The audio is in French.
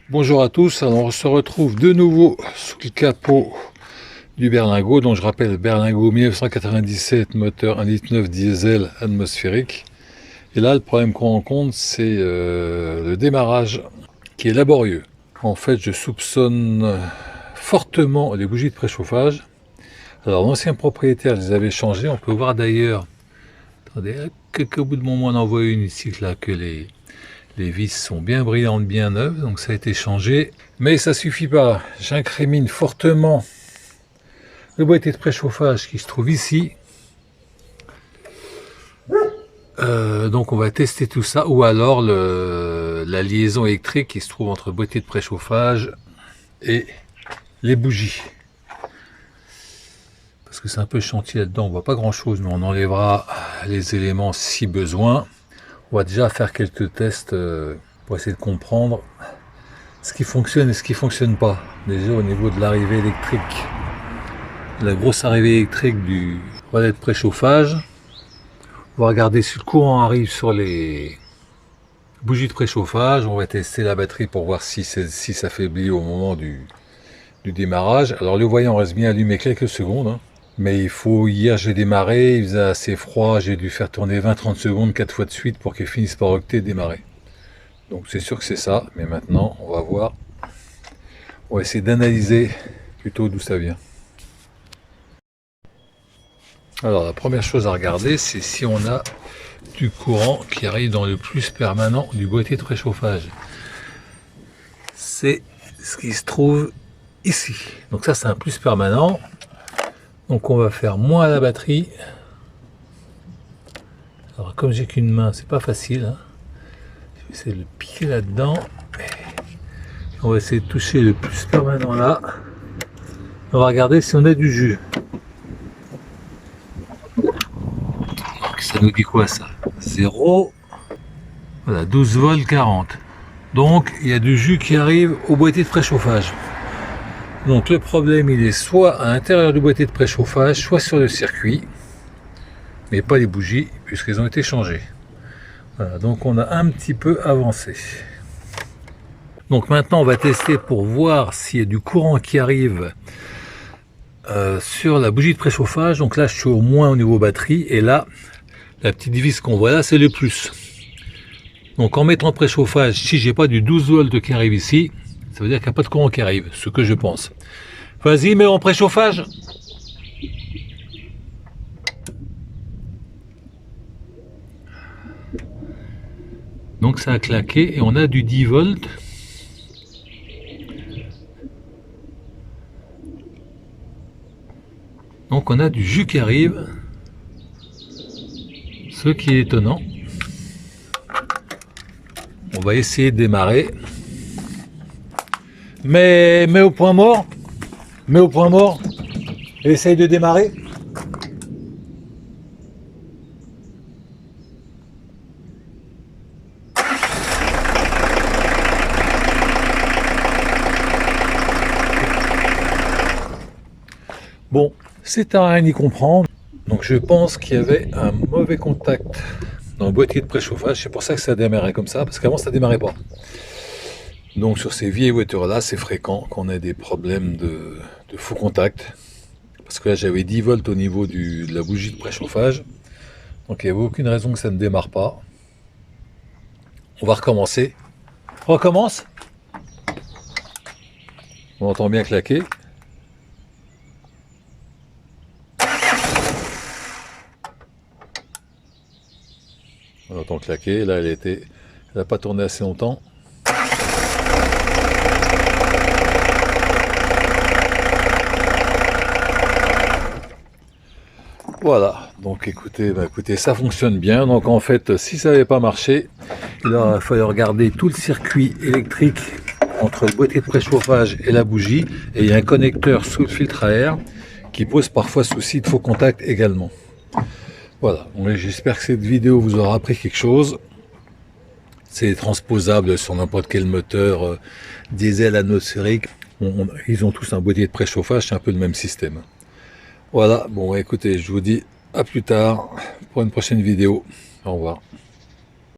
Bonjour à tous, alors on se retrouve de nouveau sous le capot du berlingot, donc je rappelle berlingot 1997, moteur 1,9 litre diesel atmosphérique. Et là le problème qu'on rencontre c'est le démarrage qui est laborieux. En fait je soupçonne fortement les bougies de préchauffage. Alors l'ancien propriétaire les avait changées, on peut voir d'ailleurs, attendez, qu'au bout de moment on en voit une ici là que les vis sont bien brillantes, bien neuves, donc ça a été changé. Mais ça suffit pas. J'incrimine fortement le boîtier de préchauffage qui se trouve ici. Donc on va tester tout ça. Ou alors la liaison électrique qui se trouve entre le boîtier de préchauffage et les bougies. Parce que c'est un peu chantier là-dedans. On voit pas grand-chose, mais on enlèvera les éléments si besoin. On va déjà faire quelques tests pour essayer de comprendre ce qui fonctionne et ce qui ne fonctionne pas. Déjà au niveau de l'arrivée électrique, la grosse arrivée électrique du relais de préchauffage. On va regarder si le courant arrive sur les bougies de préchauffage. On va tester la batterie pour voir si s'affaiblit au moment du démarrage. Alors le voyant reste bien allumé quelques secondes. Hein. Mais hier j'ai démarré, il faisait assez froid, j'ai dû faire tourner 20-30 secondes 4 fois de suite pour qu'il finisse par octer et démarrer. Donc c'est sûr que c'est ça, mais maintenant on va voir, on va essayer d'analyser plutôt d'où ça vient. Alors la première chose à regarder, c'est si on a du courant qui arrive dans le plus permanent du boîtier de préchauffage. C'est ce qui se trouve ici. Donc ça c'est un plus permanent. Donc on va faire moins à la batterie. Alors comme j'ai qu'une main, c'est pas facile. Hein. Je vais essayer de le piquer là-dedans. On va essayer de toucher le plus permanent là. On va regarder si on a du jus. Donc ça nous dit quoi ça? 0. Voilà, 12 volts 40. Donc il y a du jus qui arrive au boîtier de préchauffage. Donc le problème il est soit à l'intérieur du boîtier de préchauffage, soit sur le circuit, mais pas les bougies puisqu'elles ont été changées. Voilà, donc on a un petit peu avancé. Donc maintenant on va tester pour voir s'il y a du courant qui arrive sur la bougie de préchauffage. Donc là je suis au moins au niveau batterie et là la petite vis qu'on voit là c'est le plus. Donc en mettant préchauffage, si j'ai pas du 12 volts qui arrive ici, ça veut dire qu'il n'y a pas de courant qui arrive, ce que je pense. Vas-y, mets en préchauffage. Donc ça a claqué et on a du 10 volts. Donc on a du jus qui arrive, ce qui est étonnant. On va essayer de démarrer. Mais au point mort, et essaye de démarrer. Bon, c'est à rien y comprendre. Donc je pense qu'il y avait un mauvais contact dans le boîtier de préchauffage. C'est pour ça que ça démarrait comme ça, parce qu'avant ça démarrait pas. Donc sur ces vieilles voitures là, c'est fréquent qu'on ait des problèmes de faux contact. Parce que là j'avais 10 volts au niveau de la bougie de préchauffage. Donc il n'y avait aucune raison que ça ne démarre pas. On va recommencer. On recommence. On entend bien claquer. On entend claquer. Là elle n'a pas tourné assez longtemps. Voilà, donc écoutez, ça fonctionne bien. Donc en fait, si ça n'avait pas marché, il aurait fallu regarder tout le circuit électrique entre le boîtier de préchauffage et la bougie. Et il y a un connecteur sous le filtre à air qui pose parfois souci de faux contact également. Voilà, j'espère que cette vidéo vous aura appris quelque chose. C'est transposable sur n'importe quel moteur diesel atmosphérique. Ils ont tous un boîtier de préchauffage, c'est un peu le même système. Voilà, bon écoutez, je vous dis à plus tard pour une prochaine vidéo. Au revoir.